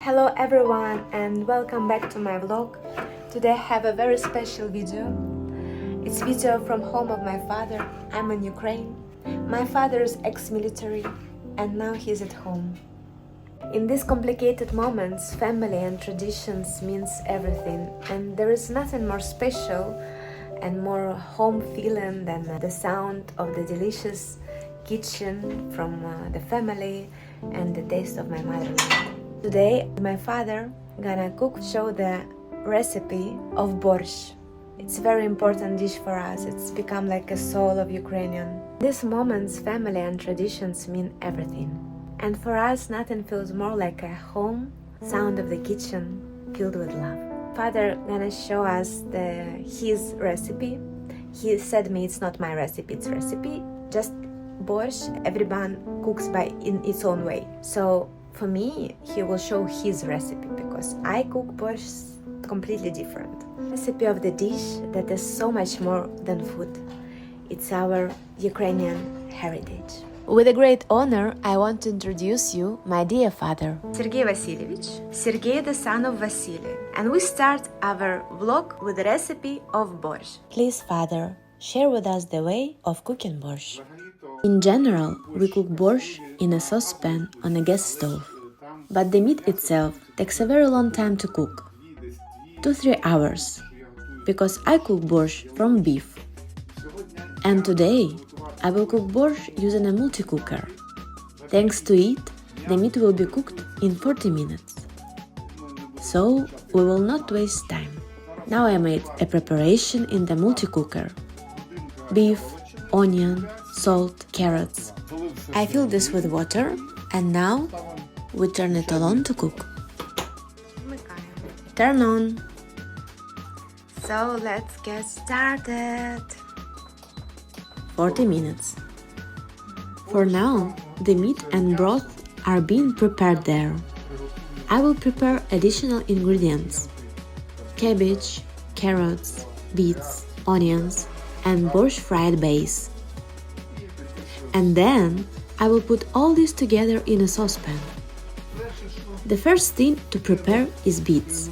Hello everyone and welcome back to my vlog. Today I have a very special video. It's video from home of my father. I'm in Ukraine. My father is ex-military and now he's at home. In these complicated moments, family and traditions means everything, and there is nothing more special and more home feeling than the sound of the delicious kitchen from the family and the taste of my mother-in-law. Today my father gonna show the recipe of borscht. It's a very important dish for us. It's become like a soul of Ukrainian. These moments, family and traditions mean everything. And for us, nothing feels more like a home sound of the kitchen filled with love. Father gonna show us his recipe. He said me it's not my recipe, it's recipe. Just borscht, everyone cooks in its own way. So for me, he will show his recipe because I cook borscht completely different. Recipe of the dish that is so much more than food. It's our Ukrainian heritage. With a great honor, I want to introduce you my dear father, Sergey Vasilievich, Sergey the son of Vasily. And we start our vlog with the recipe of borscht. Please, father, share with us the way of cooking borscht. In general, we cook borscht in a saucepan on a gas stove. But the meat itself takes a very long time to cook, 2-3 hours, because I cook borscht from beef. And today, I will cook borscht using a multi-cooker. Thanks to it, the meat will be cooked in 40 minutes. So, we will not waste time. Now I made a preparation in the multi-cooker. Beef, onion, salt, carrots. I fill this with water and now we turn it on to cook. Turn on. So let's get started. 40 minutes. For now, the meat and broth are being prepared there. I will prepare additional ingredients: cabbage, carrots, beets, onions, and borscht fried base. And then I will put all this together in a saucepan. The first thing to prepare is beets.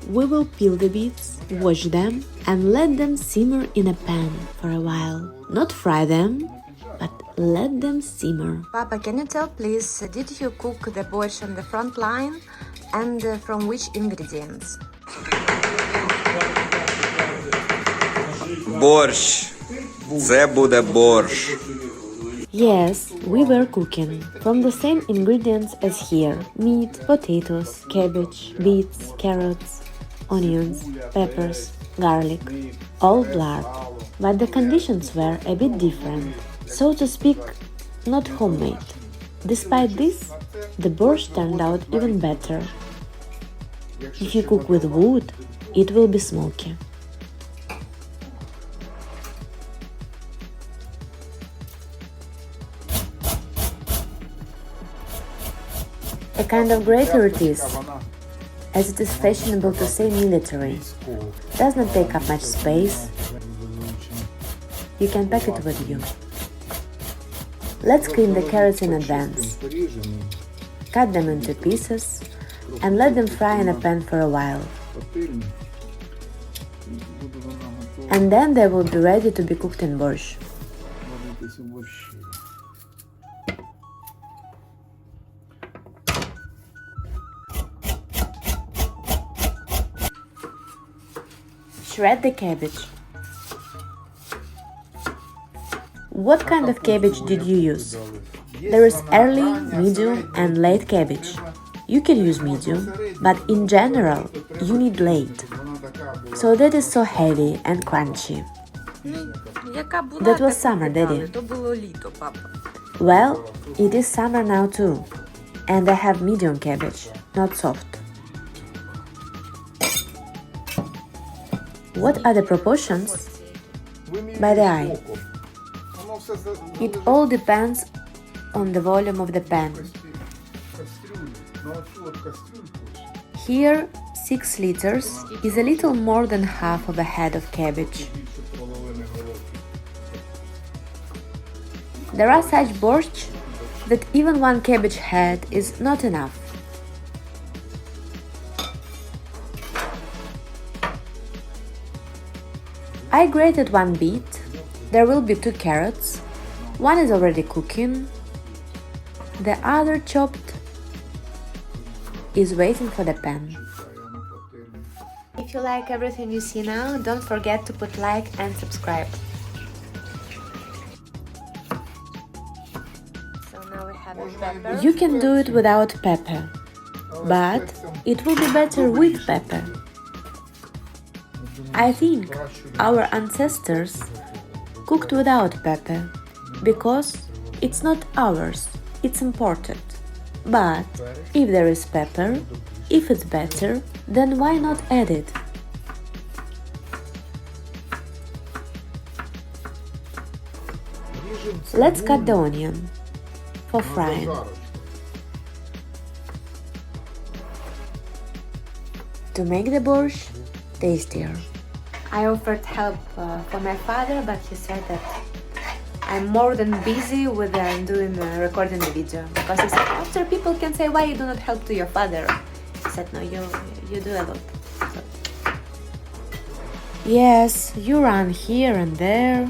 We will peel the beets, wash them, and let them simmer in a pan for a while. Not fry them, but let them simmer. Papa, can you tell please, did you cook the borscht on the front line and from which ingredients? Борщ. Це буде борщ. Yes, we were cooking from the same ingredients as here: meat, potatoes, cabbage, beets, carrots, onions, peppers, garlic, all blood. But the conditions were a bit different, so to speak, not homemade. Despite this, the borscht turned out even better. If you cook with wood, it will be smoky. A kind of grater it is, as it is fashionable to say military. Does not take up much space. You can pack it with you. Let's clean the carrots in advance. Cut them into pieces and let them fry in a pan for a while. And then they will be ready to be cooked in borscht. Shred the cabbage. What kind of cabbage did you use? There is early, medium and late cabbage. You can use medium, but in general, you need late. So that is so heavy and crunchy. That was summer, Daddy. Well, it is summer now too. And I have medium cabbage, not soft. What are the proportions? By the eye. It all depends on the volume of the pan. Here, 6 liters is a little more than half of a head of cabbage. There are such borscht that even one cabbage head is not enough. I grated one beet. There will be 2 carrots. One is already cooking. The other chopped is waiting for the pan. If you like everything you see now, don't forget to put like and subscribe. So now we have pepper. You can do it without pepper, but it will be better with pepper. I think our ancestors cooked without pepper because it's not ours, it's imported. But if there is pepper, if it's better, then why not add it? Let's cut the onion for frying. To make the borscht tastier. I offered help for my father, but he said that I'm more than busy with recording the video. Because he said, after people can say, why you do not help to your father? He said, no, you do a lot. So. Yes, you ran here and there,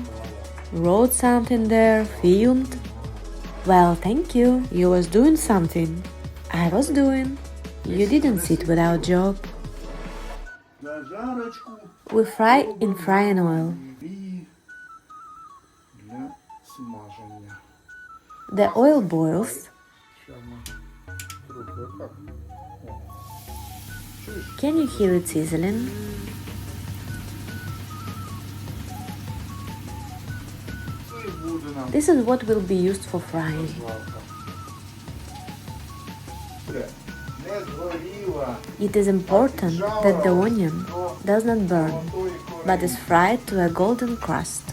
wrote something there, filmed. Well, thank you, you was doing something. I was doing. You didn't sit without job. We fry in frying oil. The oil boils. Can you hear it sizzling? This is what will be used for frying. It is important that the onion does not burn, but is fried to a golden crust.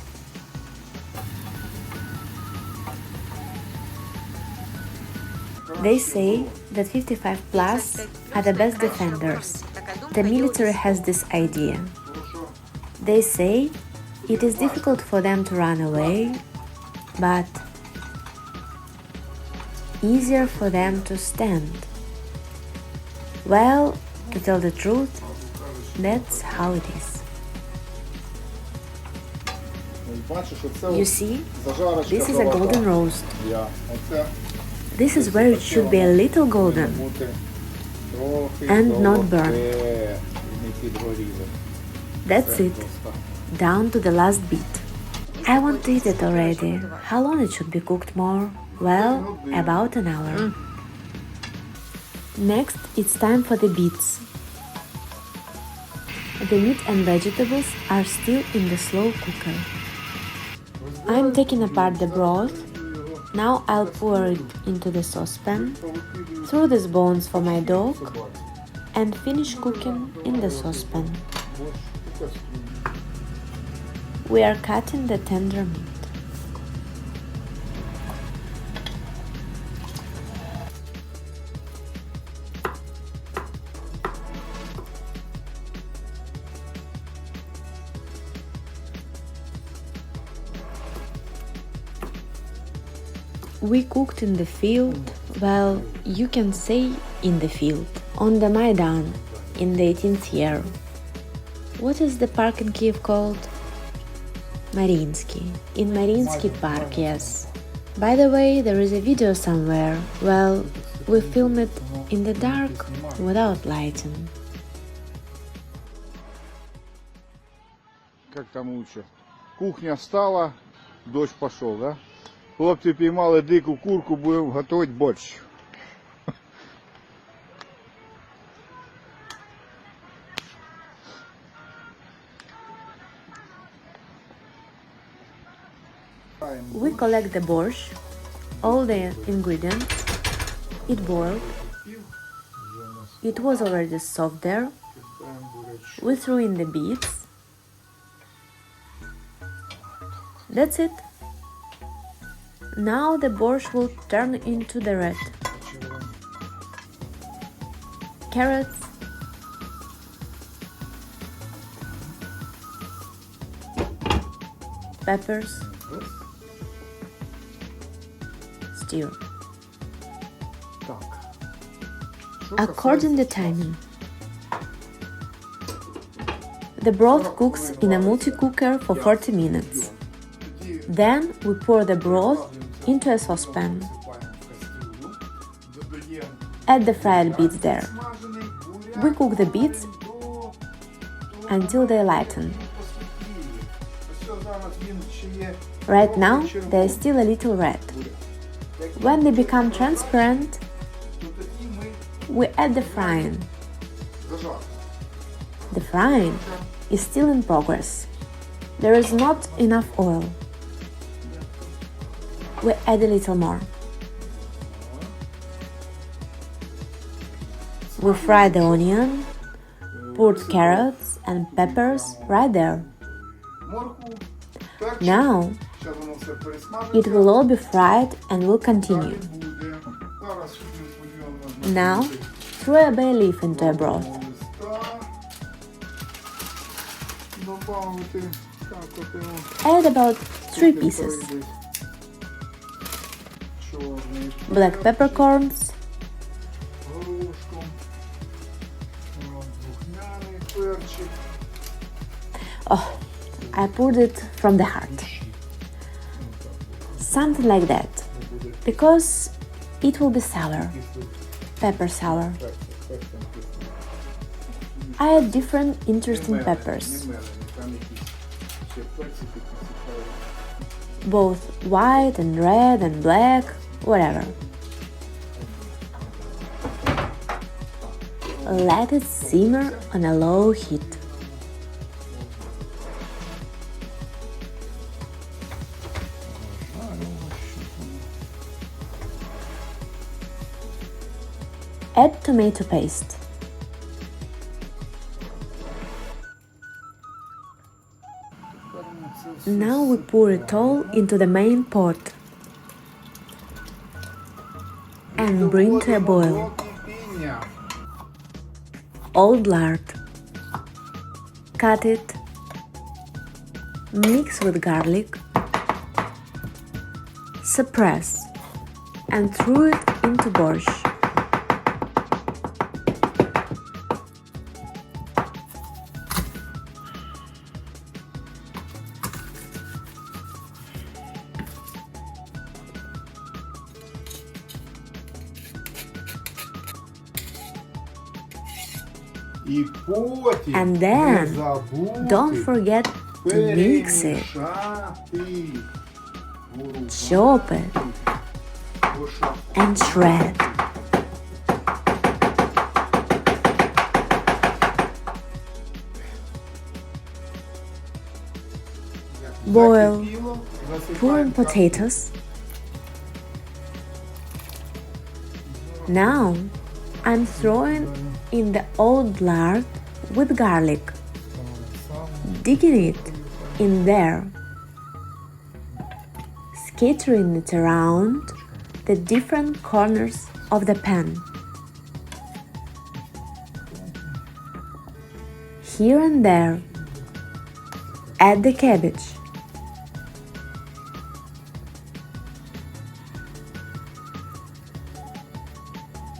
They say that 55 plus are the best defenders. The military has this idea. They say it is difficult for them to run away, but easier for them to stand. Well, to tell the truth, that's how it is. You see, this is a golden roast. This is where it should be a little golden and not burned. That's it, down to the last bit. I want to eat it already. How long it should be cooked more? Well, about an hour. Next, it's time for the beets. The meat and vegetables are still in the slow cooker. I'm taking apart the broth. Now I'll pour it into the saucepan, throw these bones for my dog, and finish cooking in the saucepan. We are cutting the tender meat. We cooked in the field, well, you can say in the field, on the Maidan, in the 18th year. What is the park in Kiev called? Mariinsky. In Mariinsky Park, yes. By the way, there is a video somewhere. Well, we film it in the dark, without lighting. Как там лучше? Кухня встала, дождь пошел, да? Хлопці піймали дику курку, будемо готувати борщ. We collect the borscht, all the ingredients. It boiled. It was already soft there. We threw in the beets. That's it. Now the borscht will turn into the red. Carrots, peppers, stew. according to timing. The broth cooks in a multi-cooker for 40 minutes. Then we pour the broth into a saucepan. Add the fried beets there. We cook the beets until they lighten. Right now they are still a little red. When they become transparent, we add the frying. The frying is still in progress. There is not enough oil. We add a little more. We fry the onion, put carrots and peppers right there. Now it will all be fried and will continue. Now throw a bay leaf into a broth. Add about 3 pieces. Black peppercorns, oh, I poured it from the heart. Something like that, because it will be sour, pepper sour. I add different interesting peppers, both white and red and black, whatever. Let it simmer on a low heat. Add tomato paste. Now we pour it all into the main pot and bring to a boil. Old lard. Cut it. Mix with garlic. Suppress and throw it into borscht. And then, don't forget to mix it, chop it, and shred. Boil, pour in potatoes. Now, I'm throwing in the old lard with garlic, digging it in there, scattering it around the different corners of the pan. Here and there, add the cabbage.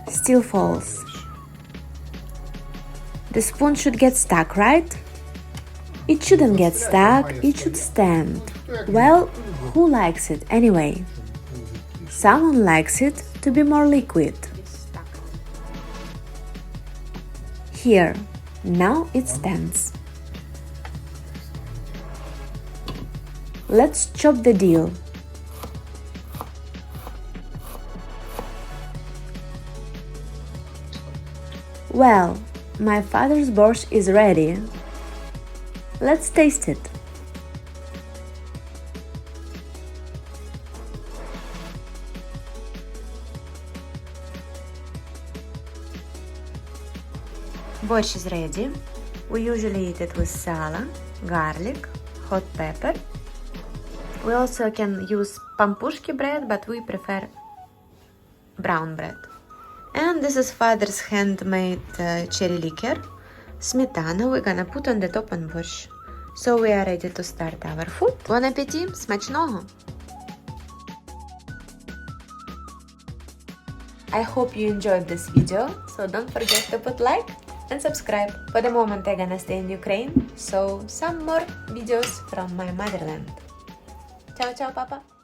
Still falls. The spoon should get stuck, right? It shouldn't get stuck, it should stand. Well, who likes it anyway? Someone likes it to be more liquid. Here, now it stands. Let's chop the dill. Well, my father's borscht is ready. Let's taste it. Borscht is ready. We usually eat it with salad, garlic, hot pepper. We also can use pampushki bread, but we prefer brown bread. And this is father's handmade cherry liquor, smetana we're gonna put on the top on borscht. So we are ready to start our food. Bon appétit, смачного! I hope you enjoyed this video, so don't forget to put like and subscribe. For the moment I'm gonna stay in Ukraine, so some more videos from my motherland. Ciao ciao papa!